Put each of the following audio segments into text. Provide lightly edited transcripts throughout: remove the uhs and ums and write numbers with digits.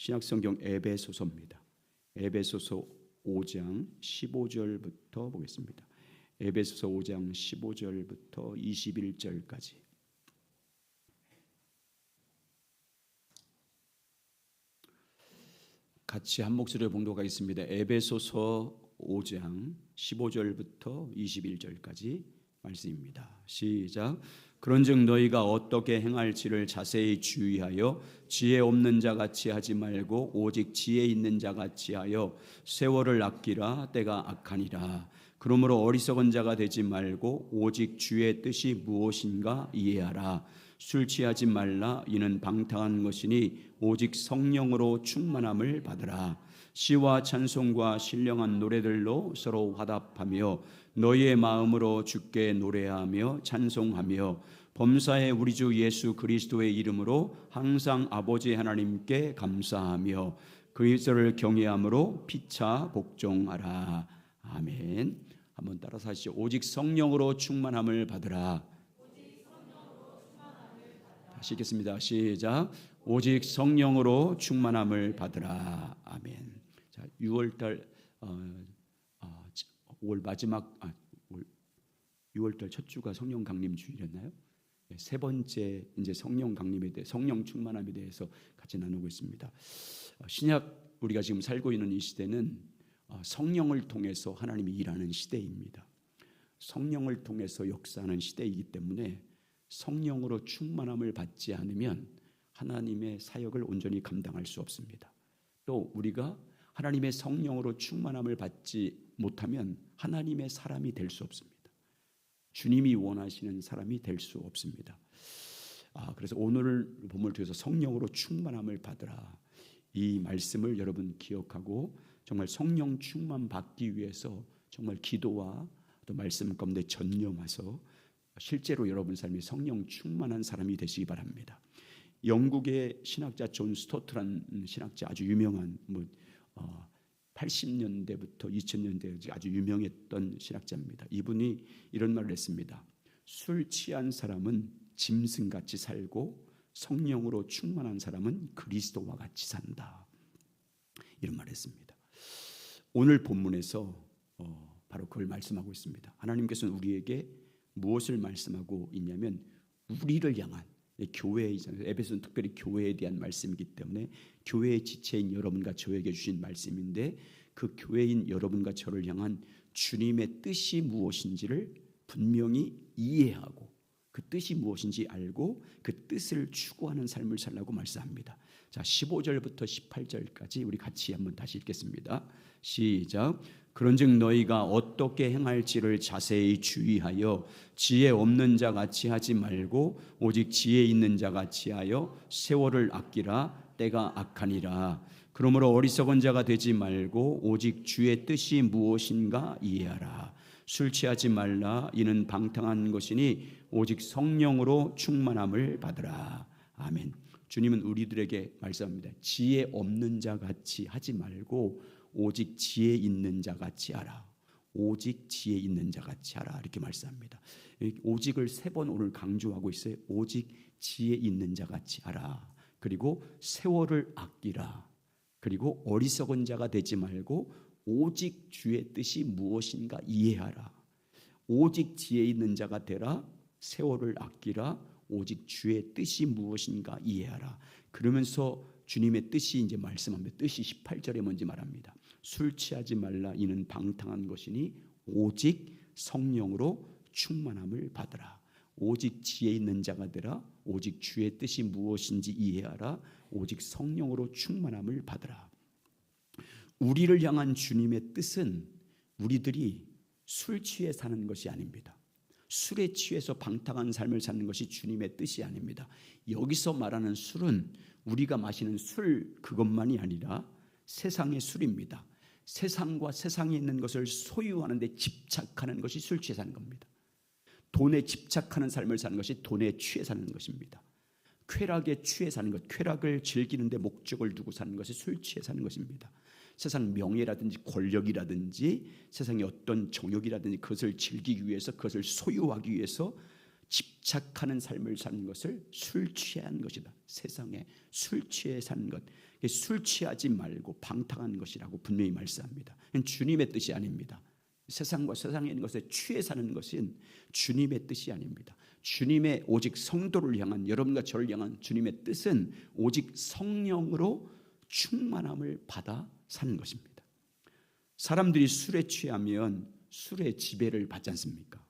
신약성경 에베소서입니다. 에베소서 5장 15절부터 보겠습니다. 에베소서 5장 15절부터 21절까지. 같이 한 목소리로 봉독하겠습니다. 에베소서 5장 15절부터 21절까지 말씀입니다. 시작. 그런즉 너희가 어떻게 행할지를 자세히 주의하여 지혜 없는 자 같이 하지 말고 오직 지혜 있는 자 같이 하여 세월을 아끼라. 때가 악하니라. 그러므로 어리석은 자가 되지 말고 오직 주의 뜻이 무엇인가 이해하라. 술 취하지 말라. 이는 방탕한 것이니 오직 성령으로 충만함을 받으라. 시와 찬송과 신령한 노래들로 서로 화답하며 너희의 마음으로 주께 노래하며 찬송하며 범사에 우리 주 예수 그리스도의 이름으로 항상 아버지 하나님께 감사하며 그리스도를 경외함으로 피차 복종하라. 아멘. 한번 따라서 하시죠. 오직 성령으로 충만함을 받으라. 다시 읽겠습니다. 시작. 오직 성령으로 충만함을 받으라. 아멘. 자, 6월달 5월 마지막 6월달 첫 주가 성령 강림 주일이었나요? 세 번째 이제 성령 강림에 대해 성령 충만함에 대해서 같이 나누고 있습니다. 신약 우리가 지금 살고 있는 이 시대는 성령을 통해서 하나님이 일하는 시대입니다. 성령을 통해서 역사하는 시대이기 때문에 성령으로 충만함을 받지 않으면 하나님의 사역을 온전히 감당할 수 없습니다. 또 우리가 하나님의 성령으로 충만함을 받지 못하면 하나님의 사람이 될 수 없습니다. 주님이 원하시는 사람이 될 수 없습니다. 그래서 오늘 본문을 통해서 성령으로 충만함을 받으라. 이 말씀을 여러분 기억하고 정말 성령 충만 받기 위해서 정말 기도와 또 말씀 가운데 전념해서 실제로 여러분 삶이 성령 충만한 사람이 되시기 바랍니다. 영국의 신학자 존 스토트라는 신학자, 아주 유명한 80년대부터 2000년대 아주 유명했던 신학자입니다. 이분이 이런 말을 했습니다. 술 취한 사람은 짐승같이 살고 성령으로 충만한 사람은 그리스도와 같이 산다. 이런 말을 했습니다. 오늘 본문에서 바로 그걸 말씀하고 있습니다. 하나님께서는 우리에게 무엇을 말씀하고 있냐면 우리를 향한 교회이잖아요. 에베소는 특별히 교회에 대한 말씀이기 때문에 교회의 지체인 여러분과 저에게 주신 말씀인데 그 교회인 여러분과 저를 향한 주님의 뜻이 무엇인지를 분명히 이해하고 그 뜻이 무엇인지 알고 그 뜻을 추구하는 삶을 살라고 말씀합니다. 자, 15절부터 18절까지 우리 같이 한번 다시 읽겠습니다. 시작. 그런즉 너희가 어떻게 행할지를 자세히 주의하여 지혜 없는 자 같이 하지 말고 오직 지혜 있는 자 같이 하여 세월을 아끼라. 때가 악하니라. 그러므로 어리석은 자가 되지 말고 오직 주의 뜻이 무엇인가 이해하라. 술 취하지 말라. 이는 방탕한 것이니 오직 성령으로 충만함을 받으라. 아멘. 주님은 우리들에게 말씀합니다. 지혜 없는 자 같이 하지 말고 오직 지혜 있는 자 같이 하라. 오직 지혜 있는 자 같이 하라. 이렇게 말씀합니다. 오직을 3번 오늘 강조하고 있어요. 오직 지혜 있는 자 같이 하라. 그리고 세월을 아끼라. 그리고 어리석은 자가 되지 말고 오직 주의 뜻이 무엇인가 이해하라. 오직 지혜 있는 자가 되라. 세월을 아끼라. 오직 주의 뜻이 무엇인가 이해하라. 그러면서 주님의 뜻이 이제 말씀합니다. 뜻이 18절에 뭔지 말합니다. 술 취하지 말라. 이는 방탕한 것이니 오직 성령으로 충만함을 받으라. 오직 지혜 있는 자가 되라. 오직 주의 뜻이 무엇인지 이해하라. 오직 성령으로 충만함을 받으라. 우리를 향한 주님의 뜻은 우리들이 술 취해 사는 것이 아닙니다. 술에 취해서 방탕한 삶을 사는 것이 주님의 뜻이 아닙니다. 여기서 말하는 술은 우리가 마시는 술 그것만이 아니라 세상의 술입니다. 세상과 세상에 있는 것을 소유하는 데 집착하는 것이 술 취해 사는 겁니다. 돈에 집착하는 삶을 사는 것이 돈에 취해 사는 것입니다. 쾌락에 취해 사는 것, 쾌락을 즐기는 데 목적을 두고 사는 것이 술 취해 사는 것입니다. 세상 명예라든지 권력이라든지 세상의 어떤 정욕이라든지 그것을 즐기기 위해서 그것을 소유하기 위해서 집착하는 삶을 사는 것을 술 취한 것이다. 세상에 술 취해 사는 것, 술 취하지 말고 방탕한 것이라고 분명히 말씀합니다. 주님의 뜻이 아닙니다. 세상과 세상에 있는 것에 취해 사는 것은 주님의 뜻이 아닙니다. 주님의 오직 성도를 향한, 여러분과 저를 향한 주님의 뜻은 오직 성령으로 충만함을 받아 사는 것입니다. 사람들이 술에 취하면 술의 지배를 받지 않습니까?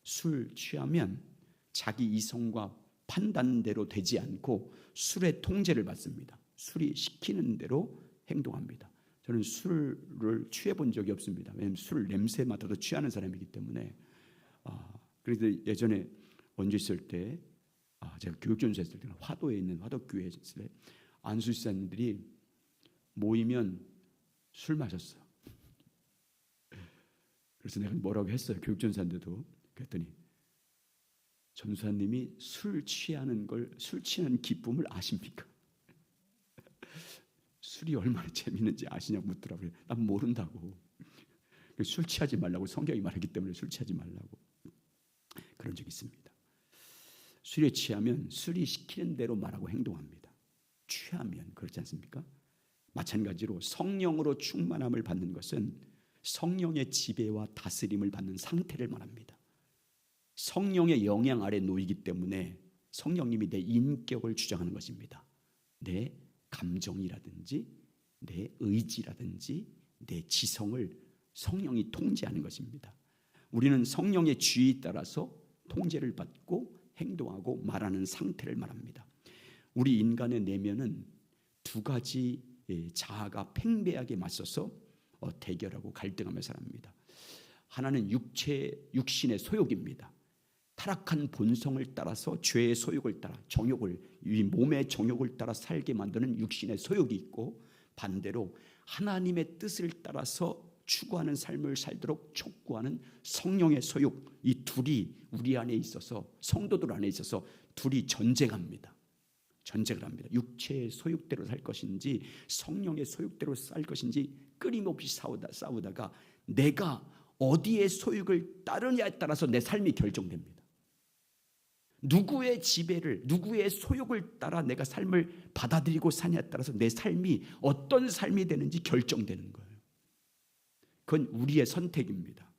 술 취하면 자기 이성과 판단대로 되지 않고 술의 통제를 받습니다. 술이 시키는 대로 행동합니다. 저는 술을 취해 본 적이 없습니다. 왜냐하면 술 냄새 맡아도 취하는 사람이기 때문에. 그래서 예전에 원주 있을 때, 제가 교육전사 했을 때는 화도에 있는 화도교회에 있을 때 안수 집사님들이 모이면 술 마셨어요. 그래서 내가 뭐라고 했어요. 교육전사인데도. 그랬더니 전사님이 술 취하는 기쁨을 아십니까? 술이 얼마나 재밌는지 아시냐고 묻더라고요. 난 모른다고. 술 취하지 말라고 성경이 말하기 때문에 술 취하지 말라고. 그런 적이 있습니다. 술에 취하면 술이 시키는 대로 말하고 행동합니다. 취하면 그렇지 않습니까? 마찬가지로 성령으로 충만함을 받는 것은 성령의 지배와 다스림을 받는 상태를 말합니다. 성령의 영향 아래 놓이기 때문에 성령님이 내 인격을 주장하는 것입니다. 내 감정이라든지 내 의지라든지 내 지성을 성령이 통제하는 것입니다. 우리는 성령의 지휘에 따라서 통제를 받고 행동하고 말하는 상태를 말합니다. 우리 인간의 내면은 두 가지 자아가 팽배하게 맞서서 대결하고 갈등하며 살아갑니다. 하나는 육신의 소욕입니다. 타락한 본성을 따라서 죄의 소욕을 따라 이 몸의 정욕을 따라 살게 만드는 육신의 소욕이 있고, 반대로 하나님의 뜻을 따라서 추구하는 삶을 살도록 촉구하는 성령의 소욕, 이 둘이 우리 안에 있어서, 성도들 안에 있어서 둘이 전쟁합니다. 전쟁을 합니다. 육체의 소욕대로 살 것인지 성령의 소욕대로 살 것인지 끊임없이 싸우다가 내가 어디에 소욕을 따르냐에 따라서 내 삶이 결정됩니다. 누구의 지배를, 누구의 소욕을 따라 내가 삶을 받아들이고 사냐에 따라서 내 삶이 어떤 삶이 되는지 결정되는 거예요. 그건 우리의 선택입니다.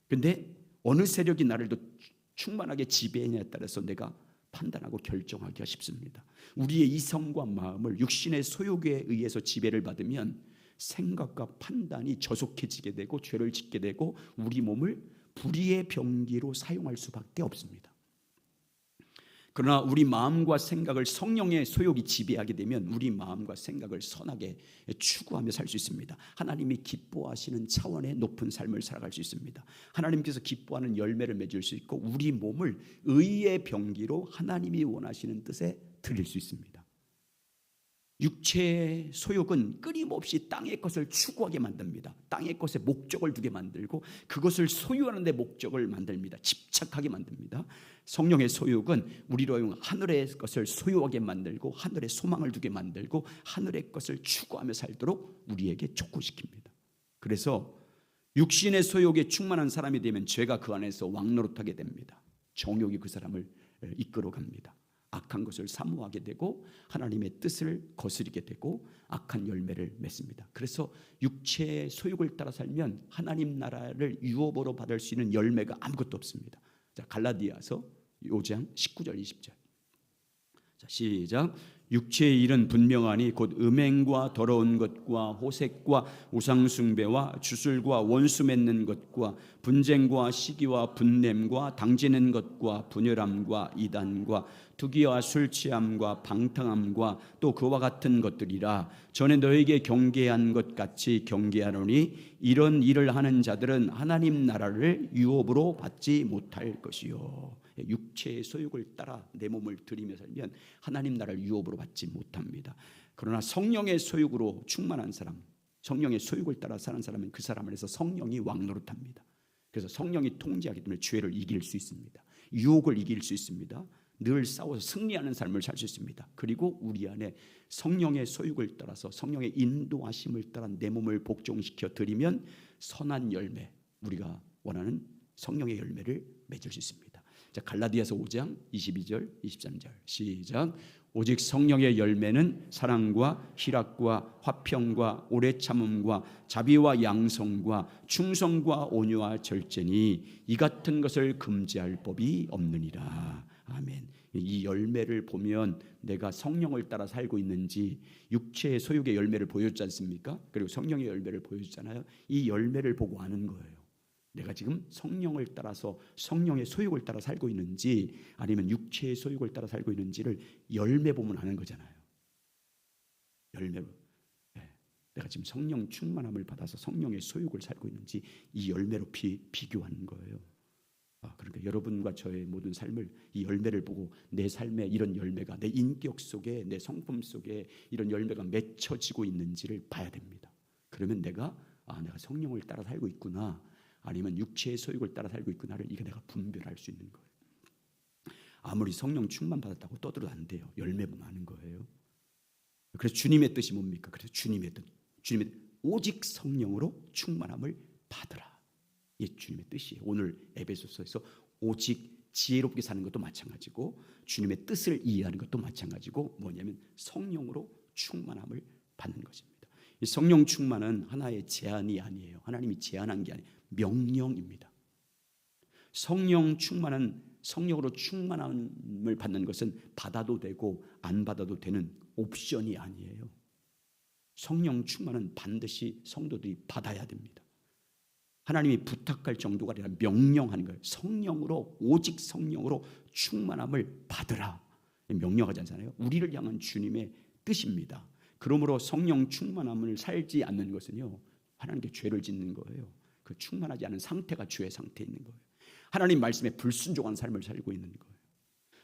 그런데 어느 세력이 나를 더 충만하게 지배하냐에 따라서 내가 판단하고 결정하기가 쉽습니다. 우리의 이성과 마음을 육신의 소욕에 의해서 지배를 받으면 생각과 판단이 저속해지게 되고 죄를 짓게 되고 우리 몸을 불의의 병기로 사용할 수밖에 없습니다. 그러나 우리 마음과 생각을 성령의 소욕이 지배하게 되면 우리 마음과 생각을 선하게 추구하며 살 수 있습니다. 하나님이 기뻐하시는 차원의 높은 삶을 살아갈 수 있습니다. 하나님께서 기뻐하는 열매를 맺을 수 있고 우리 몸을 의의 병기로 하나님이 원하시는 뜻에 드릴 수 있습니다. 육체의 소욕은 끊임없이 땅의 것을 추구하게 만듭니다. 땅의 것에 목적을 두게 만들고 그것을 소유하는 데 목적을 만듭니다. 집착하게 만듭니다. 성령의 소욕은 우리로 하여금 하늘의 것을 소유하게 만들고 하늘의 소망을 두게 만들고 하늘의 것을 추구하며 살도록 우리에게 촉구시킵니다. 그래서 육신의 소욕에 충만한 사람이 되면 죄가 그 안에서 왕노릇하게 됩니다. 정욕이 그 사람을 이끌어갑니다. 악한 것을 사모하게 되고 하나님의 뜻을 거스르게 되고 악한 열매를 맺습니다. 그래서 육체의 소욕을 따라 살면 하나님 나라를 유업으로 받을 수 있는 열매가 아무것도 없습니다. 자, 갈라디아서 5장 19절 20절. 자, 시작. 육체의 일은 분명하니 곧 음행과 더러운 것과 호색과 우상숭배와 주술과 원수 맺는 것과 분쟁과 시기와 분냄과 당지는 것과 분열함과 이단과 투기와 술취함과 방탕함과 또 그와 같은 것들이라. 전에 너에게 경계한 것 같이 경계하노니 이런 일을 하는 자들은 하나님 나라를 유업으로 받지 못할 것이요. 육체의 소욕을 따라 내 몸을 들이며 살면 하나님 나라를 유업으로 받지 못합니다. 그러나 성령의 소욕으로 충만한 사람, 성령의 소욕을 따라 사는 사람은 그 사람 안에서 성령이 왕노릇합니다. 그래서 성령이 통제하기 때문에 죄를 이길 수 있습니다. 유혹을 이길 수 있습니다. 늘 싸워서 승리하는 삶을 살 수 있습니다. 그리고 우리 안에 성령의 소욕을 따라서 성령의 인도하심을 따라 내 몸을 복종시켜 드리면 선한 열매, 우리가 원하는 성령의 열매를 맺을 수 있습니다. 자, 갈라디아서 5장 22절 23절 시작. 오직 성령의 열매는 사랑과 희락과 화평과 오래 참음과 자비와 양성과 충성과 온유와 절제니 이 같은 것을 금지할 법이 없느니라. 아멘. 이 열매를 보면 내가 성령을 따라 살고 있는지, 육체의 소욕의 열매를 보여주지 않습니까? 그리고 성령의 열매를 보여주잖아요. 이 열매를 보고 아는 거예요. 내가 지금 성령을 따라서 성령의 소욕을 따라 살고 있는지 아니면 육체의 소욕을 따라 살고 있는지를 열매 보면 아는 거잖아요. 열매로. 내가 지금 성령 충만함을 받아서 성령의 소욕을 살고 있는지 이 열매로 비교하는 거예요. 그러니까 여러분과 저의 모든 삶을 이 열매를 보고 내 삶에 이런 열매가 내 인격 속에, 내 성품 속에 이런 열매가 맺혀지고 있는지를 봐야 됩니다. 그러면 내가 성령을 따라 살고 있구나, 아니면 육체의 소욕을 따라 살고 있구나를 이게 내가 분별할 수 있는 거예요. 아무리 성령 충만 받았다고 떠들어도 안 돼요. 열매 보면 아는 거예요. 그래서 주님의 뜻이 뭡니까? 그래서 주님의 오직 성령으로 충만함을 받으라. 이게 주님의 뜻이에요. 오늘 에베소서에서 오직 지혜롭게 사는 것도 마찬가지고 주님의 뜻을 이해하는 것도 마찬가지고 뭐냐면 성령으로 충만함을 받는 것입니다. 이 성령 충만은 하나의 제한이 아니에요. 하나님이 제한한 게 아니에요. 명령입니다. 성령 충만은 성령으로 충만함을 받는 것은 받아도 되고 안 받아도 되는 옵션이 아니에요. 성령 충만은 반드시 성도들이 받아야 됩니다. 하나님이 부탁할 정도가 아니라 명령하는 거예요. 성령으로, 오직 성령으로 충만함을 받으라. 명령하지 않잖아요. 우리를 향한 주님의 뜻입니다. 그러므로 성령 충만함을 살지 않는 것은요, 하나님께 죄를 짓는 거예요. 그 충만하지 않은 상태가 죄의 상태에 있는 거예요. 하나님 말씀에 불순종한 삶을 살고 있는 거예요.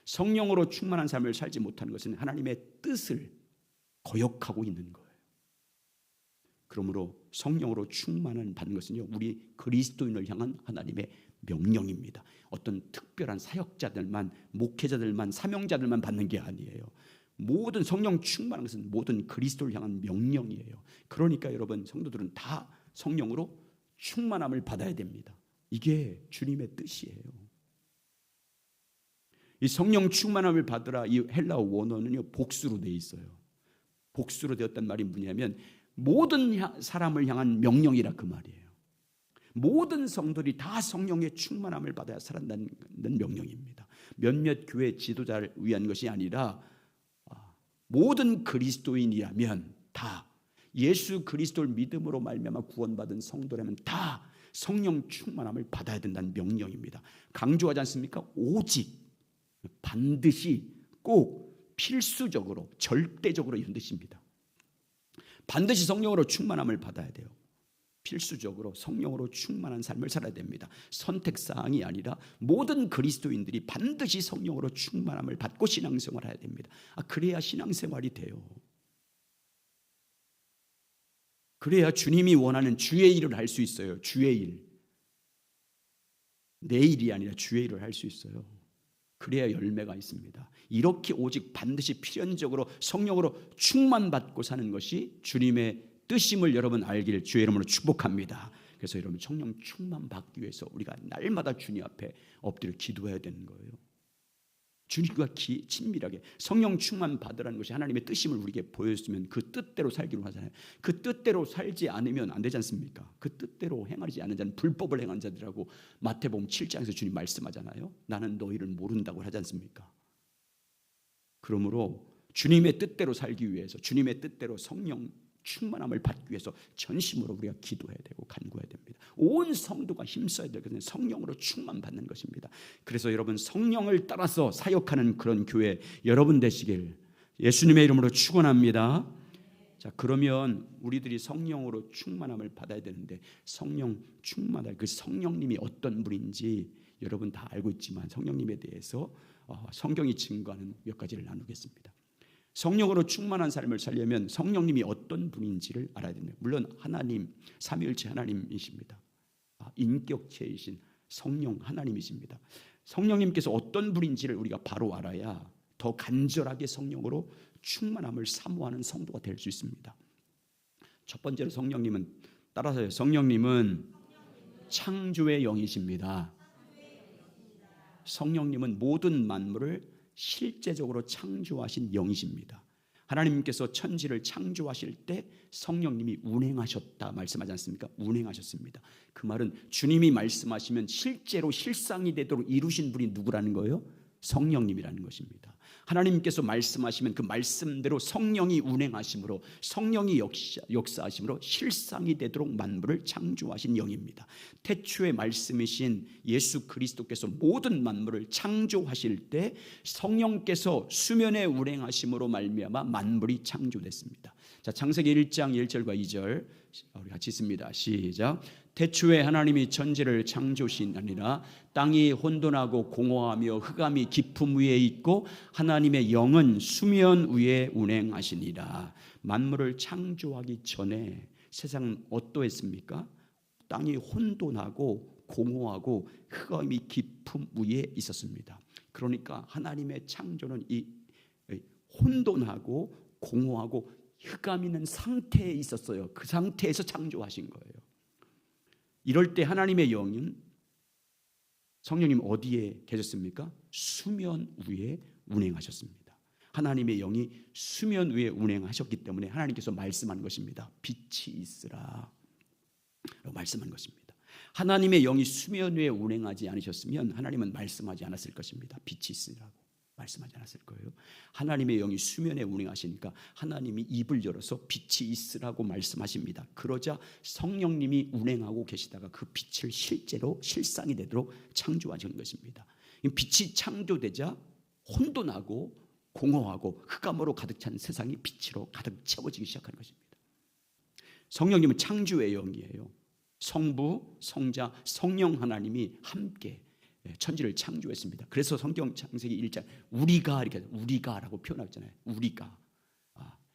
성령으로 충만한 삶을 살지 못하는 것은 하나님의 뜻을 거역하고 있는 거예요. 그러므로 성령으로 충만을 받는 것은요, 우리 그리스도인을 향한 하나님의 명령입니다. 어떤 특별한 사역자들만, 목회자들만, 사명자들만 받는 게 아니에요. 모든 성령 충만한 것은 모든 그리스도를 향한 명령이에요. 그러니까 여러분 성도들은 다 성령으로 충만함을 받아야 됩니다. 이게 주님의 뜻이에요. 이 성령 충만함을 받으라, 이 헬라어 원어는요 복수로 되어 있어요. 복수로 되었단 말이 뭐냐면 모든 사람을 향한 명령이라 그 말이에요. 모든 성도들이 다 성령의 충만함을 받아야 살아난다는 명령입니다. 몇몇 교회 지도자를 위한 것이 아니라 모든 그리스도인이라면 다, 예수 그리스도를 믿음으로 말미암아 구원받은 성도라면 다 성령 충만함을 받아야 된다는 명령입니다. 강조하지 않습니까? 오직, 반드시, 꼭, 필수적으로, 절대적으로 이런 뜻입니다. 반드시 성령으로 충만함을 받아야 돼요. 필수적으로 성령으로 충만한 삶을 살아야 됩니다. 선택사항이 아니라 모든 그리스도인들이 반드시 성령으로 충만함을 받고 신앙생활을 해야 됩니다. 그래야 신앙생활이 돼요. 그래야 주님이 원하는 주의 일을 할 수 있어요. 주의 일. 내 일이 아니라 주의 일을 할 수 있어요. 그래야 열매가 있습니다. 이렇게 오직 반드시 필연적으로 성령으로 충만받고 사는 것이 주님의 뜻임을 여러분 알기를 주의 이름으로 축복합니다. 그래서 여러분 성령 충만받기 위해서 우리가 날마다 주님 앞에 엎드려 기도해야 되는 거예요. 주님과 친밀하게 성령 충만 받으라는 것이 하나님의 뜻임을 우리에게 보여주면 그 뜻대로 살기로 하잖아요. 그 뜻대로 살지 않으면 안 되지 않습니까? 그 뜻대로 행하지 않은 자는 불법을 행한 자들이라고 마태복음 7장에서 주님 말씀하잖아요. 나는 너희를 모른다고 하지 않습니까? 그러므로 주님의 뜻대로 살기 위해서, 주님의 뜻대로 성령 충만함을 받기 위해서 전심으로 우리가 기도해야 되고 간구해야 됩니다. 온 성도가 힘써야 될 것은 성령으로 충만받는 것입니다. 그래서 여러분 성령을 따라서 사역하는 그런 교회 여러분 되시길 예수님의 이름으로 축원합니다. 자, 그러면 우리들이 성령으로 충만함을 받아야 되는데 성령 충만할 그 성령님이 어떤 분인지 여러분 다 알고 있지만 성령님에 대해서 성경이 증거하는 몇 가지를 나누겠습니다. 성령으로 충만한 삶을 살려면 성령님이 어떤 분인지를 알아야 됩니다. 물론 하나님, 삼위일체 하나님이십니다. 인격체이신 성령 하나님이십니다. 성령님께서 어떤 분인지를 우리가 바로 알아야 더 간절하게 성령으로 충만함을 사모하는 성도가 될 수 있습니다. 첫 번째로 성령님은, 따라서요, 성령님은 창조의 영이십니다. 성령님은 모든 만물을 실제적으로 창조하신 영이십니다. 하나님께서 천지를 창조하실 때 성령님이 운행하셨다 말씀하지 않습니까? 운행하셨습니다. 그 말은 주님이 말씀하시면 실제로 실상이 되도록 이루신 분이 누구라는 거예요? 성령님이라는 것입니다. 하나님께서 말씀하시면 그 말씀대로 성령이 운행하심으로, 성령이 역사하심으로 실상이 되도록 만물을 창조하신 영입니다. 태초의 말씀이신 예수 그리스도께서 모든 만물을 창조하실 때 성령께서 수면에 운행하심으로 말미암아 만물이 창조됐습니다. 자, 창세기 1장 1절과 2절 우리 같이 읽습니다. 시작. 태초에 하나님이 천지를 창조하시니라. 땅이 혼돈하고 공허하며 흑암이 깊음 위에 있고 하나님의 영은 수면 위에 운행하시니라. 만물을 창조하기 전에 세상은 어떠했습니까? 땅이 혼돈하고 공허하고 흑암이 깊음 위에 있었습니다. 그러니까 하나님의 창조는 이 혼돈하고 공허하고 흑암 있는 상태에 있었어요. 그 상태에서 창조하신 거예요. 이럴 때 하나님의 영은, 성령님 어디에 계셨습니까? 수면 위에 운행하셨습니다. 하나님의 영이 수면 위에 운행하셨기 때문에 하나님께서 말씀한 것입니다. 빛이 있으라 라고 말씀한 것입니다. 하나님의 영이 수면 위에 운행하지 않으셨으면 하나님은 말씀하지 않았을 것입니다. 빛이 있으라고 말씀하지 않았을 거예요. 하나님의 영이 수면에 운행하시니까 하나님이 입을 열어서 빛이 있으라고 말씀하십니다. 그러자 성령님이 운행하고 계시다가 그 빛을 실제로 실상이 되도록 창조하신 것입니다. 빛이 창조되자 혼돈하고 공허하고 흑암으로 가득 찬 세상이 빛으로 가득 채워지기 시작한 것입니다. 성령님은 창조의 영이에요. 성부, 성자, 성령 하나님이 함께 천지를 창조했습니다. 그래서 성경 창세기 1장 우리가 이렇게 우리가라고 표현하잖아요. 우리가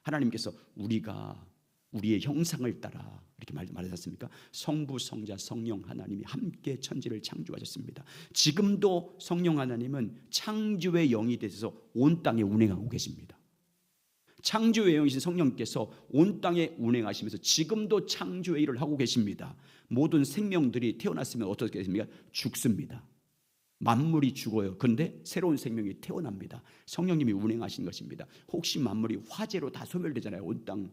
하나님께서 우리가 우리의 형상을 따라 이렇게 말하셨습니까? 성부, 성자, 성령 하나님이 함께 천지를 창조하셨습니다. 지금도 성령 하나님은 창조의 영이 되셔서 온 땅에 운행하고 계십니다. 창조의 영이신 성령께서 온 땅에 운행하시면서 지금도 창조의 일을 하고 계십니다. 모든 생명들이 태어났으면 어떻게 됩니까? 죽습니다. 만물이 죽어요. 그런데 새로운 생명이 태어납니다. 성령님이 운행하신 것입니다. 혹시 만물이 화재로 다 소멸되잖아요. 온 땅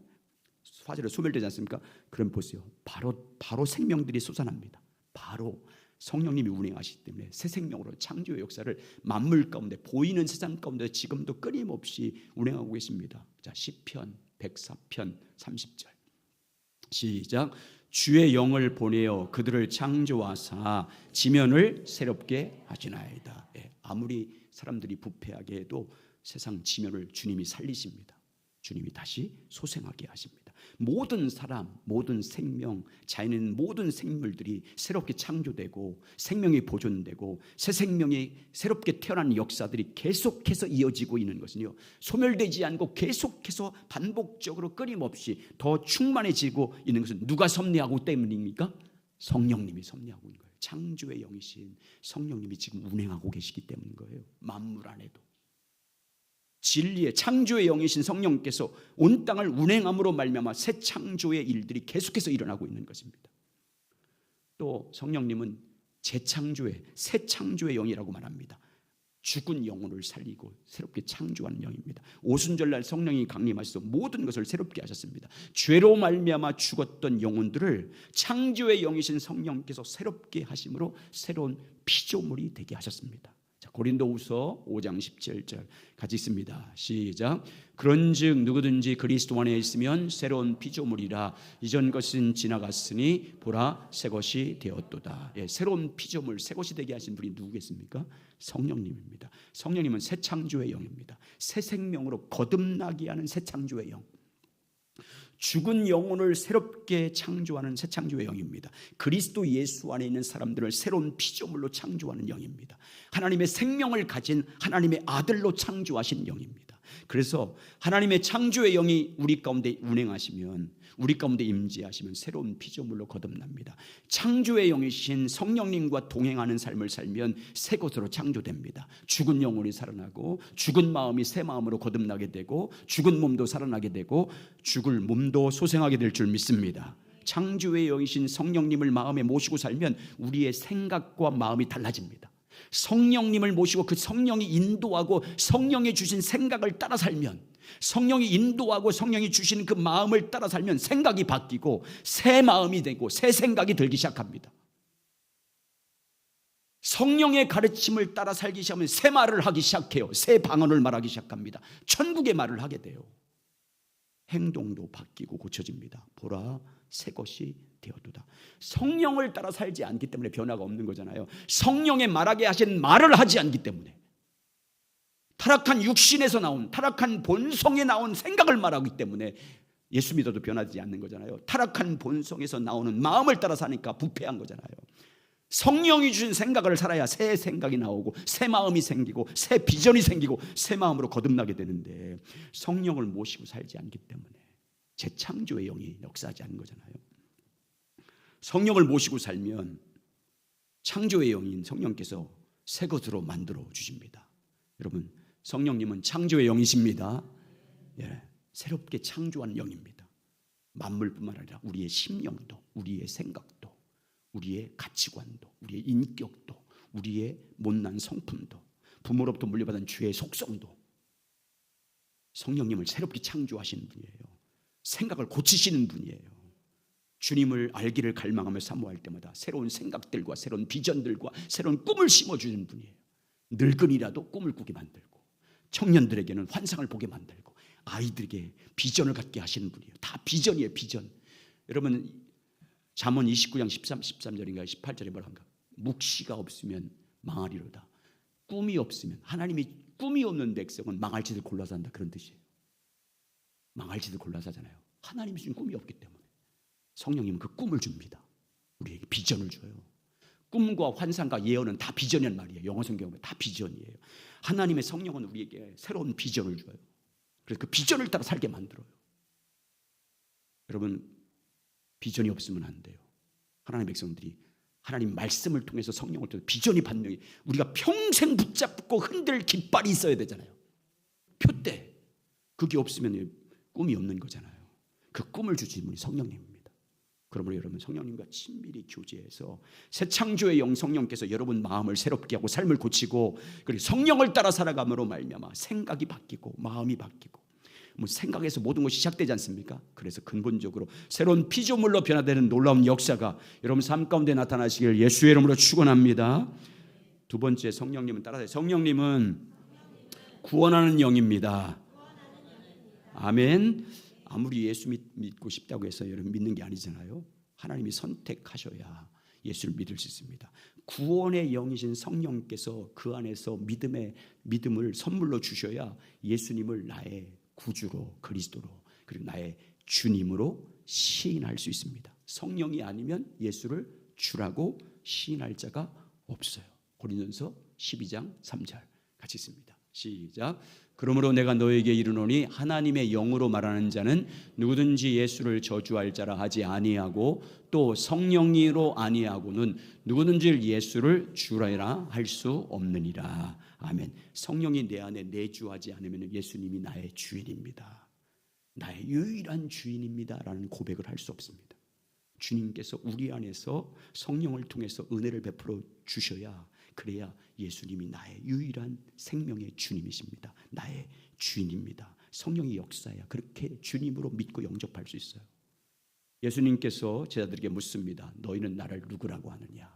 화재로 소멸되지 않습니까? 그럼 보세요. 바로 생명들이 솟아납니다. 바로 성령님이 운행하시기 때문에 새 생명으로 창조의 역사를 만물 가운데 보이는 세상 가운데 지금도 끊임없이 운행하고 계십니다. 자, 시편 104편 30절 시작. 주의 영을 보내어 그들을 창조하사 지면을 새롭게 하시나이다. 아무리 사람들이 부패하게 해도 세상 지면을 주님이 살리십니다. 주님이 다시 소생하게 하십니다. 모든 사람, 모든 생명, 자연인 모든 생물들이 새롭게 창조되고 생명이 보존되고 새 생명이 새롭게 태어나는 역사들이 계속해서 이어지고 있는 것은요, 소멸되지 않고 계속해서 반복적으로 끊임없이 더 충만해지고 있는 것은 누가 섭리하고 때문입니까? 성령님이 섭리하고 있는 거예요. 창조의 영이신 성령님이 지금 운행하고 계시기 때문인 거예요. 만물 안에도 진리의 창조의 영이신 성령께서 온 땅을 운행함으로 말미암아 새 창조의 일들이 계속해서 일어나고 있는 것입니다. 또 성령님은 재창조의 새 창조의 영이라고 말합니다. 죽은 영혼을 살리고 새롭게 창조하는 영입니다. 오순절날 성령이 강림하셔서 모든 것을 새롭게 하셨습니다. 죄로 말미암아 죽었던 영혼들을 창조의 영이신 성령께서 새롭게 하심으로 새로운 피조물이 되게 하셨습니다. 고린도후서 5장 17절 같이 읽습니다. 시작. 그런즉 누구든지 그리스도 안에 있으면 새로운 피조물이라. 이전 것은 지나갔으니 보라 새 것이 되었도다. 새로운 피조물, 새 것이 되게 하신 분이 누구겠습니까? 성령님입니다. 성령님은 새 창조의 영입니다. 새 생명으로 거듭나게 하는 새 창조의 영. 죽은 영혼을 새롭게 창조하는 새 창조의 영입니다. 그리스도 예수 안에 있는 사람들을 새로운 피조물로 창조하는 영입니다. 하나님의 생명을 가진 하나님의 아들로 창조하신 영입니다. 그래서 하나님의 창조의 영이 우리 가운데 운행하시면, 우리 가운데 임재하시면 새로운 피조물로 거듭납니다. 창조의 영이신 성령님과 동행하는 삶을 살면 새 것으로 창조됩니다. 죽은 영혼이 살아나고 죽은 마음이 새 마음으로 거듭나게 되고 죽은 몸도 살아나게 되고 죽을 몸도 소생하게 될 줄 믿습니다. 창조의 영이신 성령님을 마음에 모시고 살면 우리의 생각과 마음이 달라집니다. 성령님을 모시고 그 성령이 인도하고 성령이 주신 생각을 따라 살면, 성령이 인도하고 성령이 주시는 그 마음을 따라 살면 생각이 바뀌고 새 마음이 되고 새 생각이 들기 시작합니다. 성령의 가르침을 따라 살기 시작하면 새 말을 하기 시작해요. 새 방언을 말하기 시작합니다. 천국의 말을 하게 돼요. 행동도 바뀌고 고쳐집니다. 보라, 새 것이 되었도다. 성령을 따라 살지 않기 때문에 변화가 없는 거잖아요. 성령의 말하게 하신 말을 하지 않기 때문에, 타락한 육신에서 나온, 타락한 본성에 나온 생각을 말하기 때문에 예수 믿어도 변하지 않는 거잖아요. 타락한 본성에서 나오는 마음을 따라 사니까 부패한 거잖아요. 성령이 주신 생각을 살아야 새 생각이 나오고 새 마음이 생기고 새 비전이 생기고 새 마음으로 거듭나게 되는데, 성령을 모시고 살지 않기 때문에 재창조의 영이 역사하지 않는 거잖아요. 성령을 모시고 살면 창조의 영인 성령께서 새 것으로 만들어 주십니다. 여러분, 성령님은 창조의 영이십니다. 예, 새롭게 창조한 영입니다. 만물뿐만 아니라 우리의 심령도, 우리의 생각도, 우리의 가치관도, 우리의 인격도, 우리의 못난 성품도, 부모로부터 물려받은 죄의 속성도 성령님을 새롭게 창조하시는 분이에요. 생각을 고치시는 분이에요. 주님을 알기를 갈망하며 사모할 때마다 새로운 생각들과 새로운 비전들과 새로운 꿈을 심어주는 분이에요. 늙은이라도 꿈을 꾸게 만들고, 청년들에게는 환상을 보게 만들고, 아이들에게 비전을 갖게 하시는 분이에요. 다 비전이에요, 비전. 여러분, 잠언 29장 13절인가 18절에 뭐란가? 묵시가 없으면 망하리로다. 꿈이 없으면, 하나님이 꿈이 없는 백성은 망할 짓을 골라서 한다, 그런 뜻이에요. 망할 짓을 골라서 하잖아요. 하나님이 주신 꿈이 없기 때문에 성령님은 그 꿈을 줍니다. 우리에게 비전을 줘요. 꿈과 환상과 예언은 다 비전이란 말이에요. 영어 성경은 다 비전이에요. 하나님의 성령은 우리에게 새로운 비전을 줘요. 그래서 그 비전을 따라 살게 만들어요. 여러분, 비전이 없으면 안 돼요. 하나님의 백성들이 하나님 말씀을 통해서 성령을 통해서 비전이 반명이, 우리가 평생 붙잡고 흔들 깃발이 있어야 되잖아요. 표대. 그게 없으면 꿈이 없는 거잖아요. 그 꿈을 주신 분이 성령님입니다. 그러므로 여러분, 성령님과 친밀히 교제해서 새 창조의 영 성령께서 여러분 마음을 새롭게 하고 삶을 고치고, 그리고 성령을 따라 살아감으로 말미암아 생각이 바뀌고 마음이 바뀌고, 뭐 생각에서 모든 것이 시작되지 않습니까? 그래서 근본적으로 새로운 피조물로 변화되는 놀라운 역사가 여러분 삶 가운데 나타나시길 예수의 이름으로 축원합니다. 두 번째, 성령님은 따라서, 성령님은 구원하는 영입니다. 아멘. 아무리 예수 믿고 싶다고 해서 여러분 믿는 게 아니잖아요. 하나님이 선택하셔야 예수를 믿을 수 있습니다. 구원의 영이신 성령께서 그 안에서 믿음을 선물로 주셔야 예수님을 나의 구주로, 그리스도로, 그리고 나의 주님으로 시인할 수 있습니다. 성령이 아니면 예수를 주라고 시인할 자가 없어요. 고린도전서 12장 3절 같이 읽습니다. 시작. 그러므로 내가 너에게 이르노니 하나님의 영으로 말하는 자는 누구든지 예수를 저주할 자라 하지 아니하고, 또 성령으로 아니하고는 누구든지 예수를 주라 할 수 없느니라. 아멘. 성령이 내 안에 내주하지 않으면 예수님이 나의 주인입니다, 나의 유일한 주인입니다 라는 고백을 할 수 없습니다. 주님께서 우리 안에서 성령을 통해서 은혜를 베풀어 주셔야, 그래야 예수님이 나의 유일한 생명의 주님이십니다, 나의 주인입니다. 성령의 역사야 그렇게 주님으로 믿고 영접할 수 있어요. 예수님께서 제자들에게 묻습니다. 너희는 나를 누구라고 하느냐?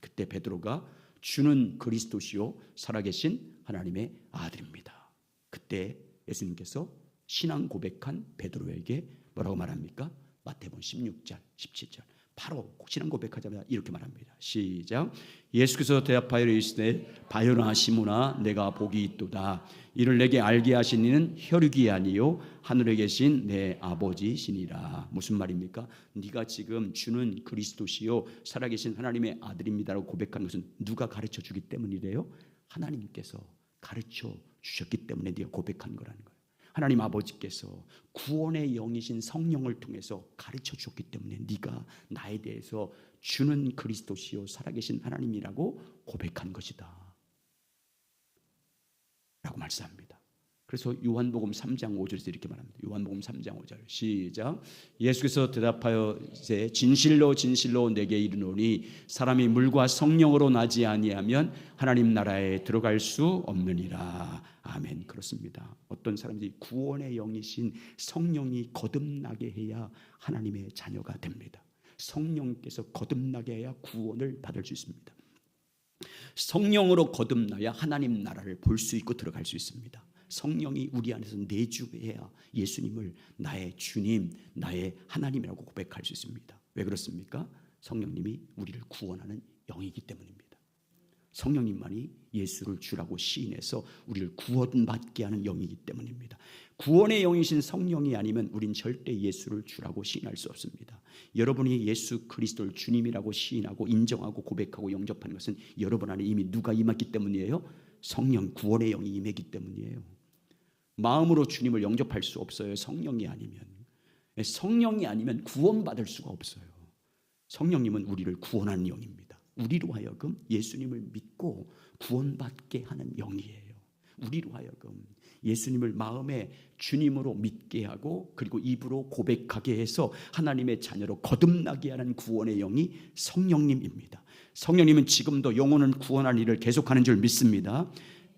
그때 베드로가 주는 그리스도시요 살아계신 하나님의 아들입니다. 그때 예수님께서 신앙 고백한 베드로에게 뭐라고 말합니까? 마태복음 16절 17절 바로 신앙 고백하자마자 이렇게 말합니다. 시작. 예수께서 대답하여 이르시되 바요나 시몬아 내가 복이 있도다. 이를 내게 알게 하신 이는 혈육이 아니요 하늘에 계신 내 아버지시니라. 무슨 말입니까? 네가 지금 주는 그리스도시요 살아계신 하나님의 아들입니다라고 고백하는 것은 누가 가르쳐 주기 때문이래요? 하나님께서 가르쳐 주셨기 때문에 네가 고백한 거라는 거예요. 하나님 아버지께서 구원의 영이신 성령을 통해서 가르쳐 주셨기 때문에 네가 나에 대해서 주는 그리스도시요 살아계신 하나님이라고 고백한 것이다 라고 말씀합니다. 그래서 그래서 요한복음 3장 5절에서 이렇게 말합니다. 요한복음 3장 5절 시작. 예수께서 대답하여 이제 진실로 진실로 내게 이르노니 사람이 물과 성령으로 나지 아니하면 하나님 나라에 들어갈 수 없느니라. 아멘. 그렇습니다. 어떤 사람들이 구원의 영이신 성령이 거듭나게 해야 하나님의 자녀가 됩니다. 성령께서 거듭나게 해야 구원을 받을 수 있습니다. 성령으로 거듭나야 하나님 나라를 볼 수 있고 들어갈 수 있습니다. 성령이 우리 안에서 내주해야 예수님을 나의 주님, 나의 하나님이라고 고백할 수 있습니다. 왜 그렇습니까? 성령님이 우리를 구원하는 영이기 때문입니다. 성령님만이 예수를 주라고 시인해서 우리를 구원받게 하는 영이기 때문입니다. 구원의 영이신 성령이 아니면 우린 절대 예수를 주라고 시인할 수 없습니다. 여러분이 예수 그리스도를 주님이라고 시인하고 인정하고 고백하고 영접하는 것은 여러분 안에 이미 누가 임했기 때문이에요? 성령, 구원의 영이 임했기 때문이에요. 마음으로 주님을 영접할 수 없어요. 성령이 아니면 구원받을 수가 없어요. 성령님은 우리를 구원하는 영입니다. 우리로 하여금 예수님을 믿고 구원받게 하는 영이에요. 우리로 하여금 예수님을 마음에 주님으로 믿게 하고 그리고 입으로 고백하게 해서 하나님의 자녀로 거듭나게 하는 구원의 영이 성령님입니다. 성령님은 지금도 영혼을 구원하는 일을 계속하는 줄 믿습니다.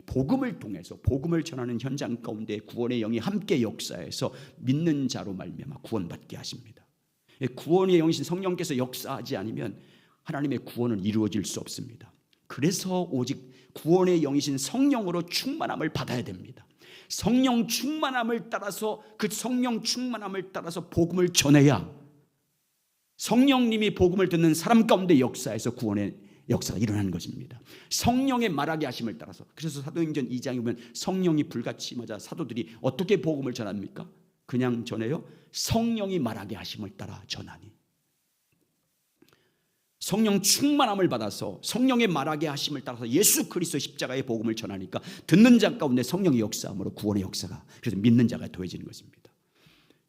복음을 통해서 복음을 전하는 현장 가운데 구원의 영이 함께 역사해서 믿는 자로 말미암아 구원받게 하십니다. 구원의 영이신 성령께서 역사하지 않으면 하나님의 구원은 이루어질 수 없습니다. 그래서 오직 구원의 영이신 성령으로 충만함을 받아야 됩니다. 성령 충만함을 따라서 그 성령 충만함을 따라서 복음을 전해야 성령님이 복음을 듣는 사람 가운데 역사에서 구원의 역사가 일어나는 것입니다. 성령의 말하게 하심을 따라서. 그래서 사도행전 2장에 보면 성령이 불같이 임하자 사도들이 어떻게 복음을 전합니까? 그냥 전해요? 성령이 말하게 하심을 따라 전하니. 성령 충만함을 받아서 성령의 말하게 하심을 따라서 예수 그리스도의 십자가의 복음을 전하니까 듣는 자 가운데 성령의 역사함으로 구원의 역사가, 그래서 믿는 자가 더해지는 것입니다.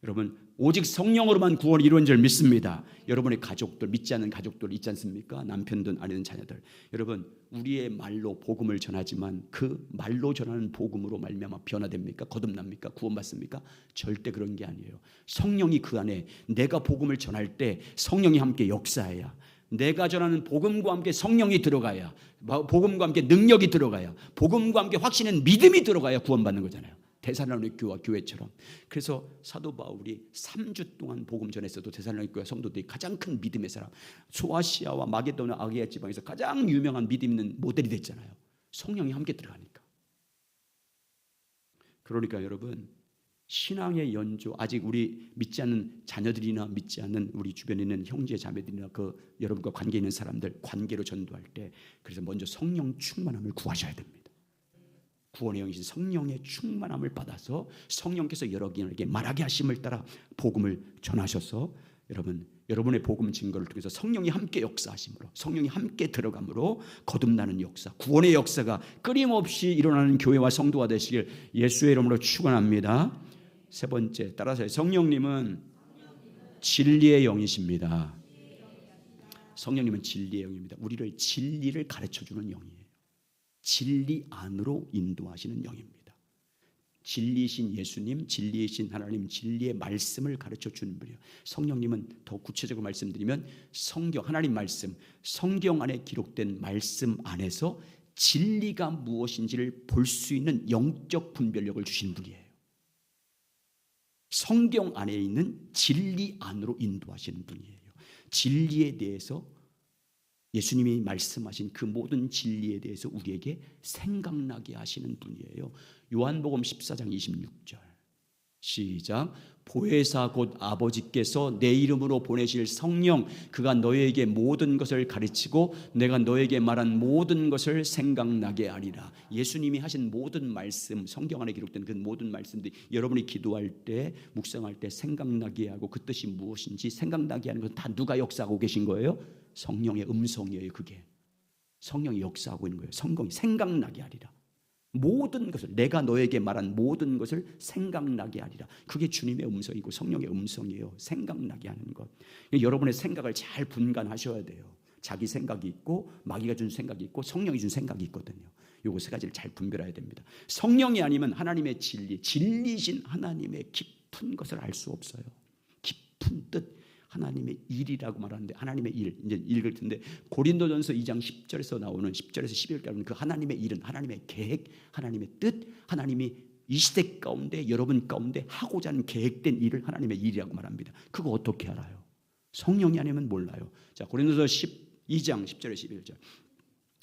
여러분, 오직 성령으로만 구원이 이루어진 줄 믿습니다. 여러분의 가족들, 믿지 않는 가족들 있지 않습니까? 남편든 아니든 자녀들. 여러분, 우리의 말로 복음을 전하지만 그 말로 전하는 복음으로 말미암아 변화됩니까? 거듭납니까? 구원받습니까? 절대 그런 게 아니에요. 성령이 그 안에, 내가 복음을 전할 때 성령이 함께 역사해야, 내가 전하는 복음과 함께 성령이 들어가야, 복음과 함께 능력이 들어가야, 복음과 함께 확신은 믿음이 들어가야 구원받는 거잖아요. 데살로니가 교회처럼. 그래서 사도 바울이 3주 동안 복음 전했어도 데살로니가 교회 성도들이 가장 큰 믿음의 사람, 소아시아와 마게도나 아기야 지방에서 가장 유명한 믿음 있는 모델이 됐잖아요. 성령이 함께 들어가니까. 그러니까 여러분, 신앙의 연조, 아직 우리 믿지 않는 자녀들이나 믿지 않는 우리 주변에 있는 형제 자매들이나 그 여러분과 관계 있는 사람들 관계로 전도할 때, 그래서 먼저 성령 충만함을 구하셔야 됩니다. 구원의 영이신 성령의 충만함을 받아서 성령께서 여러분에게 말하게 하심을 따라 복음을 전하셔서 여러분의 복음 증거를 통해서 성령이 함께 역사하심으로, 성령이 함께 들어감으로 거듭나는 역사, 구원의 역사가 끊임없이 일어나는 교회와 성도가 되시길 예수의 이름으로 축원합니다. 세 번째, 따라서 성령님은 진리의 영이십니다. 성령님은 진리의 영입니다. 우리를 진리를 가르쳐주는 영이에요. 진리 안으로 인도하시는 영입니다. 진리이신 예수님, 진리이신 하나님, 진리의 말씀을 가르쳐주는 분이에요. 성령님은 더 구체적으로 말씀드리면 성경, 하나님 말씀, 성경 안에 기록된 말씀 안에서 진리가 무엇인지를 볼 수 있는 영적 분별력을 주신 분이에요. 성경 안에 있는 진리 안으로 인도하시는 분이에요. 진리에 대해서 예수님이 말씀하신 그 모든 진리에 대해서 우리에게 생각나게 하시는 분이에요. 요한복음 14장 26절 시작. 보혜사 곧 아버지께서 내 이름으로 보내실 성령, 그가 너희에게 모든 것을 가르치고 내가 너희에게 말한 모든 것을 생각나게 하리라. 예수님이 하신 모든 말씀, 성경 안에 기록된 그 모든 말씀들이 여러분이 기도할 때, 묵상할 때 생각나게 하고 그 뜻이 무엇인지 생각나게 하는 건 다 누가 역사하고 계신 거예요? 성령의 음성이에요. 그게 성령이 역사하고 있는 거예요. 성경이 생각나게 하리라. 모든 것을, 내가 너에게 말한 모든 것을 생각나게 하리라. 그게 주님의 음성이고 성령의 음성이에요. 생각나게 하는 것. 여러분의 생각을 잘 분간하셔야 돼요. 자기 생각이 있고 마귀가 준 생각이 있고 성령이 준 생각이 있거든요. 요거 세 가지를 잘 분별해야 됩니다. 성령이 아니면 하나님의 진리신 하나님의 깊은 것을 알 수 없어요. 깊은 뜻, 하나님의 일이라고 말하는데 하나님의 일, 이제 읽을 텐데 고린도전서 2장 10절에서 나오는 10절에서 11절까지 그 하나님의 일은 하나님의 계획, 하나님의 뜻, 하나님이 이 시대 가운데 여러분 가운데 하고자 하는 계획된 일을 하나님의 일이라고 말합니다. 그거 어떻게 알아요? 성령이 아니면 몰라요. 자, 고린도서 12장 10절에서 11절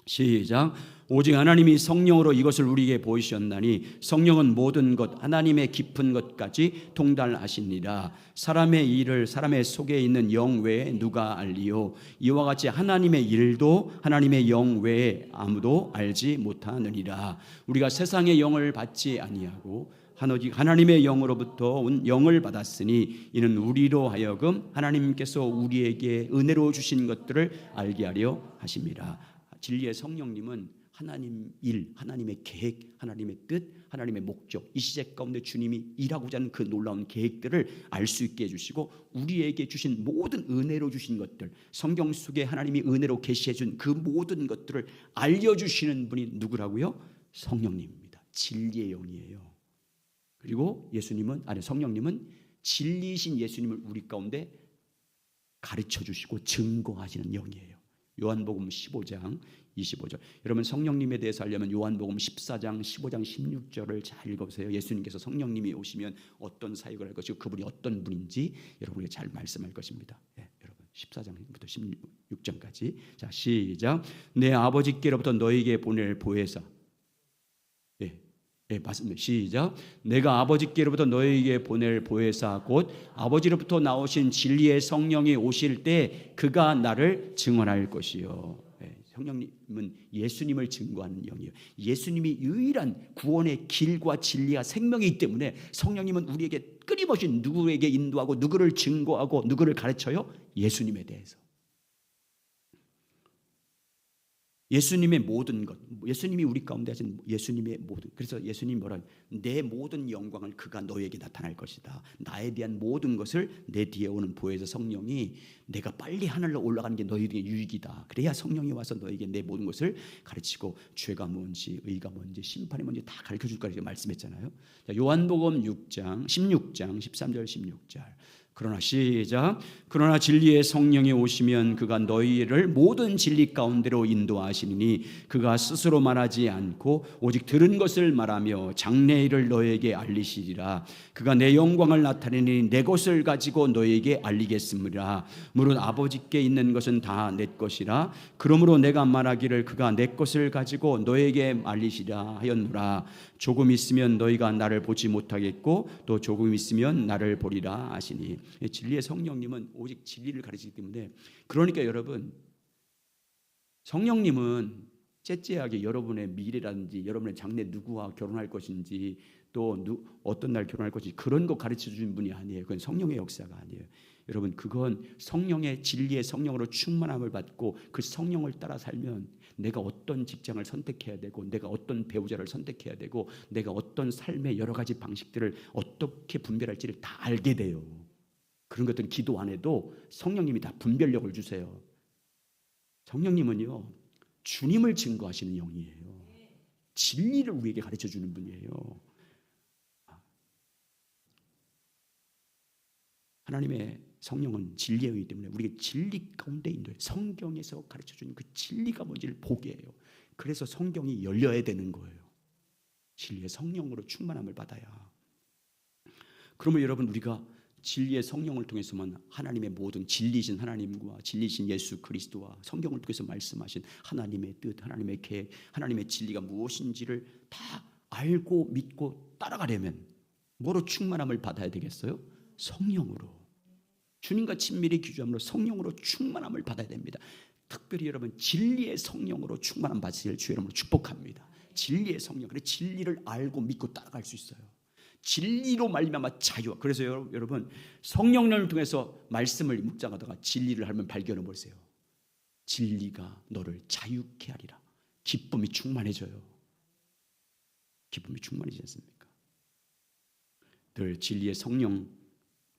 시작. 오직 하나님이 성령으로 이것을 우리에게 보이셨나니 성령은 모든 것 하나님의 깊은 것까지 통달하시니라. 사람의 일을 사람의 속에 있는 영 외에 누가 알리요? 이와 같이 하나님의 일도 하나님의 영 외에 아무도 알지 못하느니라. 우리가 세상의 영을 받지 아니하고 오직 하나님의 영으로부터 온 영을 받았으니 이는 우리로 하여금 하나님께서 우리에게 은혜로 주신 것들을 알게 하려 하심이라. 진리의 성령님은 하나님 일, 하나님의 계획, 하나님의 뜻, 하나님의 목적, 이 시대 가운데 주님이 일하고자 하는 그 놀라운 계획들을 알 수 있게 해주시고 우리에게 주신 모든 은혜로 주신 것들, 성경 속에 하나님이 은혜로 계시해 준 그 모든 것들을 알려주시는 분이 누구라고요? 성령님입니다. 진리의 영이에요. 그리고 성령님은 진리이신 예수님을 우리 가운데 가르쳐 주시고 증거하시는 영이에요. 요한복음 15장 25절. 여러분 성령님에 대해서 알려면 요한복음 14장 15장 16절을 잘 읽어보세요. 예수님께서 성령님이 오시면 어떤 사역을 할 것이고 그분이 어떤 분인지 여러분에게 잘 말씀할 것입니다. 여러분 14장부터 16장까지. 자, 시작. 내 아버지께로부터 너희에게 보낼 보혜사. 맞습니다. 시작. 내가 아버지께로부터 너희에게 보낼 보혜사 곧 아버지로부터 나오신 진리의 성령이 오실 때 그가 나를 증언할 것이요. 성령님은 예수님을 증거하는 영이에요. 예수님이 유일한 구원의 길과 진리와 생명이기 때문에 성령님은 우리에게 끊임없이 누구에게 인도하고 누구를 증거하고 누구를 가르쳐요? 예수님에 대해서. 예수님의 모든 것, 예수님이 우리 가운데 하신 예수님의 모든, 그래서 예수님이 뭐라 내 모든 영광을 그가 너에게 나타날 것이다. 나에 대한 모든 것을 내 뒤에 오는 보혜사 성령이 내가 빨리 하늘로 올라가는 게 너희에게 유익이다. 그래야 성령이 와서 너에게 내 모든 것을 가르치고 죄가 뭔지 의가 뭔지 심판이 뭔지 다 가르쳐줄 거라고 말씀했잖아요. 자, 요한복음 16장 13절 16절. 그러나 시작. 그러나 진리의 성령이 오시면 그가 너희를 모든 진리 가운데로 인도하시니 그가 스스로 말하지 않고 오직 들은 것을 말하며 장래일을 너희에게 알리시리라. 그가 내 영광을 나타내니 내 것을 가지고 너희에게 알리겠습니다. 무릇 아버지께 있는 것은 다 내 것이라. 그러므로 내가 말하기를 그가 내 것을 가지고 너희에게 알리시라 하였노라. 조금 있으면 너희가 나를 보지 못하겠고 또 조금 있으면 나를 보리라 하시니. 진리의 성령님은 오직 진리를 가르치기 때문에, 그러니까 여러분 성령님은 째째하게 여러분의 미래라든지 여러분의 장래 누구와 결혼할 것인지 또 어떤 날 결혼할 것인지 그런 거 가르쳐 주는 분이 아니에요. 그건 성령의 역사가 아니에요. 여러분 그건 성령의 진리의 성령으로 충만함을 받고 그 성령을 따라 살면 내가 어떤 직장을 선택해야 되고 내가 어떤 배우자를 선택해야 되고 내가 어떤 삶의 여러 가지 방식들을 어떻게 분별할지를 다 알게 돼요. 그런 것들은 기도 안 해도 성령님이 다 분별력을 주세요. 성령님은요 주님을 증거하시는 영이에요. 진리를 우리에게 가르쳐 주는 분이에요. 하나님의 성령은 진리의 영이기 때문에 우리가 진리 가운데 인도해 성경에서 가르쳐 주는 그 진리가 뭔지를 보게 해요. 그래서 성경이 열려야 되는 거예요. 진리의 성령으로 충만함을 받아야. 그러면 여러분 우리가 진리의 성령을 통해서만 하나님의 모든 진리신 하나님과 진리신 예수 그리스도와 성경을 통해서 말씀하신 하나님의 뜻, 하나님의 계획, 하나님의 진리가 무엇인지를 다 알고 믿고 따라가려면 뭐로 충만함을 받아야 되겠어요? 성령으로. 주님과 친밀히 교제함으로 성령으로 충만함을 받아야 됩니다. 특별히 여러분 진리의 성령으로 충만함 받으실 주 여러분을 축복합니다. 진리의 성령, 그래 진리를 알고 믿고 따라갈 수 있어요. 진리로 말미암아 자유. 그래서 여러분 성령님을 통해서 말씀을 묵상하다가 진리를 하면 발견해 보세요. 진리가 너를 자유케 하리라. 기쁨이 충만해져요. 기쁨이 충만해지지 않습니까? 늘 진리의 성령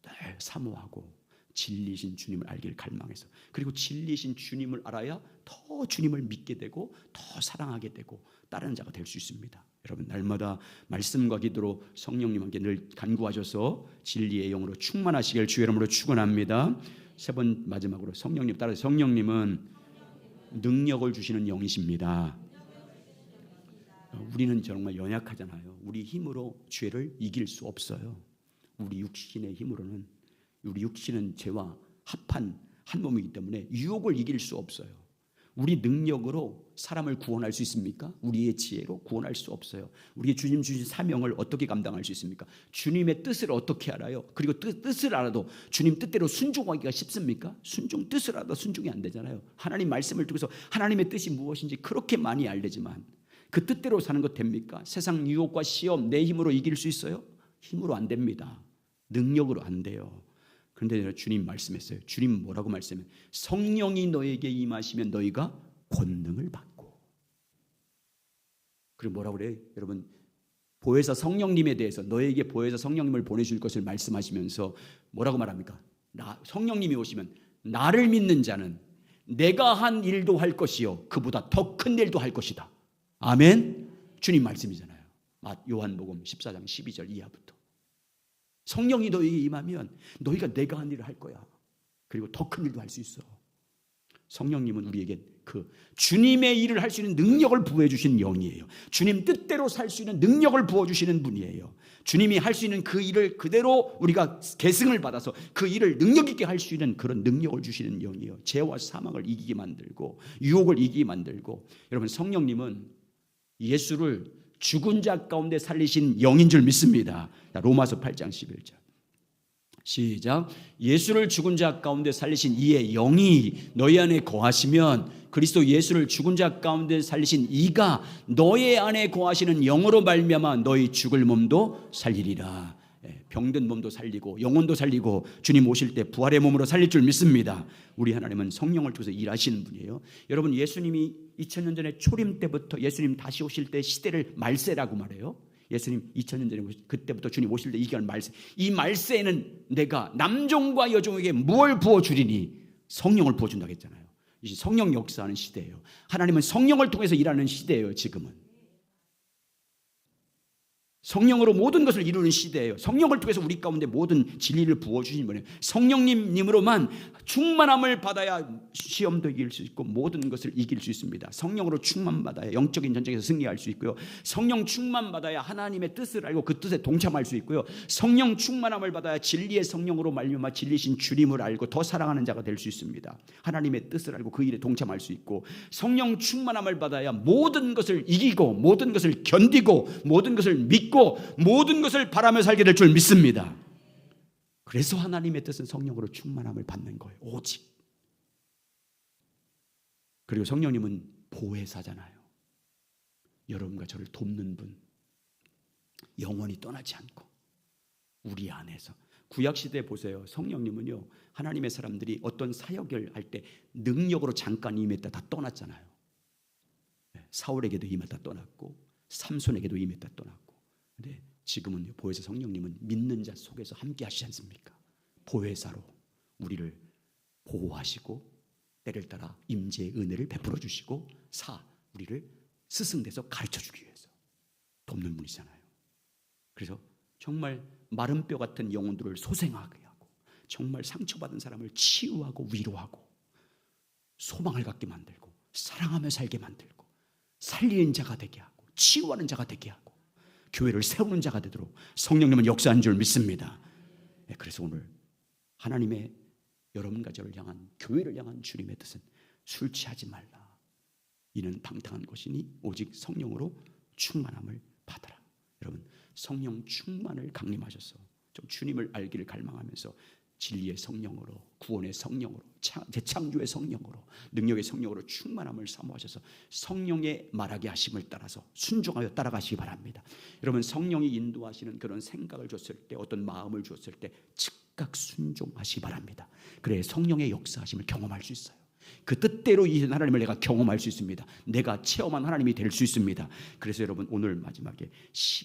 늘 사모하고 진리이신 주님을 알기를 갈망해서, 그리고 진리이신 주님을 알아야 더 주님을 믿게 되고 더 사랑하게 되고 따르는 자가 될 수 있습니다. 여러분, 날마다 말씀과 기도로 성령님께 늘 간구하셔서 진리의 영으로 충만하시길 주의 이름으로 축원합니다. 세 번 마지막으로 성령님 따라서, 성령님은 능력을 주시는 영이십니다. 우리는 정말 연약하잖아요. 우리 힘으로 죄를 이길 수 없어요. 우리 육신의 힘으로는, 우리 육신은 죄와 합한 한 몸이기 때문에 유혹을 이길 수 없어요. 우리 능력으로 사람을 구원할 수 있습니까? 우리의 지혜로 구원할 수 없어요. 우리의 주님 주신 사명을 어떻게 감당할 수 있습니까? 주님의 뜻을 어떻게 알아요? 그리고 뜻을 알아도 주님 뜻대로 순종하기가 쉽습니까? 뜻을 알아도 순종이 안 되잖아요. 하나님 말씀을 통해서 하나님의 뜻이 무엇인지 그렇게 많이 알되지만 그 뜻대로 사는 것 됩니까? 세상 유혹과 시험 내 힘으로 이길 수 있어요? 힘으로 안 됩니다. 능력으로 안 돼요. 그런데 주님 말씀했어요. 주님 뭐라고 말씀해요? 성령이 너에게 임하시면 너희가 권능을 받고. 그리고 뭐라고 그래요? 여러분, 보혜사 성령님에 대해서 너에게 보혜사 성령님을 보내줄 것을 말씀하시면서 뭐라고 말합니까? 성령님이 오시면 나를 믿는 자는 내가 한 일도 할 것이요 그보다 더 큰 일도 할 것이다. 아멘. 주님 말씀이잖아요. 요한복음 14장 12절 이하부터. 성령이 너희에게 임하면 너희가 내가 한 일을 할 거야. 그리고 더 큰 일도 할 수 있어. 성령님은 우리에게 그 주님의 일을 할 수 있는 능력을 부어해 주시는 영이에요. 주님 뜻대로 살 수 있는 능력을 부어 주시는 분이에요. 주님이 할 수 있는 그 일을 그대로 우리가 계승을 받아서 그 일을 능력 있게 할 수 있는 그런 능력을 주시는 영이에요. 죄와 사망을 이기게 만들고 유혹을 이기게 만들고. 여러분, 성령님은 예수를 죽은 자 가운데 살리신 영인 줄 믿습니다. 로마서 8장 11절 시작. 예수를 죽은 자 가운데 살리신 이의 영이 너희 안에 거하시면 그리스도 예수를 죽은 자 가운데 살리신 이가 너희 안에 거하시는 영으로 말미암아 너희 죽을 몸도 살리리라. 병든 몸도 살리고 영혼도 살리고 주님 오실 때 부활의 몸으로 살릴 줄 믿습니다. 우리 하나님은 성령을 통해서 일하시는 분이에요. 여러분, 예수님이 2000년 전에 초림 때부터 예수님 다시 오실 때 시대를 말세라고 말해요. 예수님 2000년 전에 그때부터 주님 오실 때 이기는 말세. 이 말세에는 내가 남종과 여종에게 무엇을 부어주리니 성령을 부어준다고 했잖아요. 이제 성령 역사하는 시대예요. 하나님은 성령을 통해서 일하는 시대예요. 지금은 성령으로 모든 것을 이루는 시대예요. 성령을 통해서 우리 가운데 모든 진리를 부어주신 분이에요. 성령님으로만 충만함을 받아야 시험도 이길 수 있고 모든 것을 이길 수 있습니다. 성령으로 충만받아야 영적인 전쟁에서 승리할 수 있고요. 성령 충만받아야 하나님의 뜻을 알고 그 뜻에 동참할 수 있고요. 성령 충만함을 받아야 진리의 성령으로 말미암아 진리신 주님을 알고 더 사랑하는 자가 될 수 있습니다. 하나님의 뜻을 알고 그 일에 동참할 수 있고, 성령 충만함을 받아야 모든 것을 이기고 모든 것을 견디고 모든 것을 믿고 모든 것을 바라며 살게 될 줄 믿습니다. 그래서 하나님의 뜻은 성령으로 충만함을 받는 거예요. 오직. 그리고 성령님은 보혜사잖아요. 여러분과 저를 돕는 분, 영원히 떠나지 않고 우리 안에서. 구약시대에 보세요. 성령님은요, 하나님의 사람들이 어떤 사역을 할 때 능력으로 잠깐 임했다 다 떠났잖아요. 사울에게도 임했다 떠났고 삼손에게도 임했다 떠났고. 근데 지금은 보혜사 성령님은 믿는 자 속에서 함께 하시지 않습니까? 보혜사로 우리를 보호하시고 때를 따라 임재의 은혜를 베풀어 주시고 우리를 스승돼서 가르쳐 주기 위해서 돕는 분이잖아요. 그래서 정말 마른 뼈 같은 영혼들을 소생하게 하고 정말 상처받은 사람을 치유하고 위로하고 소망을 갖게 만들고 사랑하며 살게 만들고 살리는 자가 되게 하고 치유하는 자가 되게 하고 교회를 세우는 자가 되도록 성령님은 역사한 줄 믿습니다. 그래서 오늘 하나님의 여러분과 저를 향한, 교회를 향한 주님의 뜻은 술 취하지 말라. 이는 방탕한 것이니 오직 성령으로 충만함을 받아라. 여러분, 성령 충만을 강림하셔서 좀 주님을 알기를 갈망하면서 진리의 성령으로, 구원의 성령으로, 재창조의 성령으로, 능력의 성령으로 충만함을 사모하셔서 성령의 말하게 하심을 따라서 순종하여 따라가시기 바랍니다. 여러분, 성령이 인도하시는 그런 생각을 줬을 때, 어떤 마음을 줬을 때 즉각 순종하시기 바랍니다. 그래 성령의 역사하심을 경험할 수 있어요. 그 뜻대로 이 하나님을 내가 경험할 수 있습니다. 내가 체험한 하나님이 될 수 있습니다. 그래서 여러분 오늘 마지막에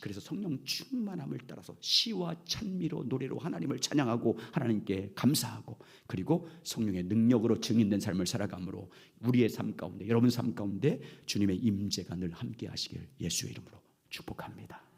그래서 성령 충만함을 따라서 시와 찬미로 노래로 하나님을 찬양하고 하나님께 감사하고 그리고 성령의 능력으로 증인된 삶을 살아감으로 우리의 삶 가운데 여러분 삶 가운데 주님의 임재가 늘 함께 하시길 예수의 이름으로 축복합니다.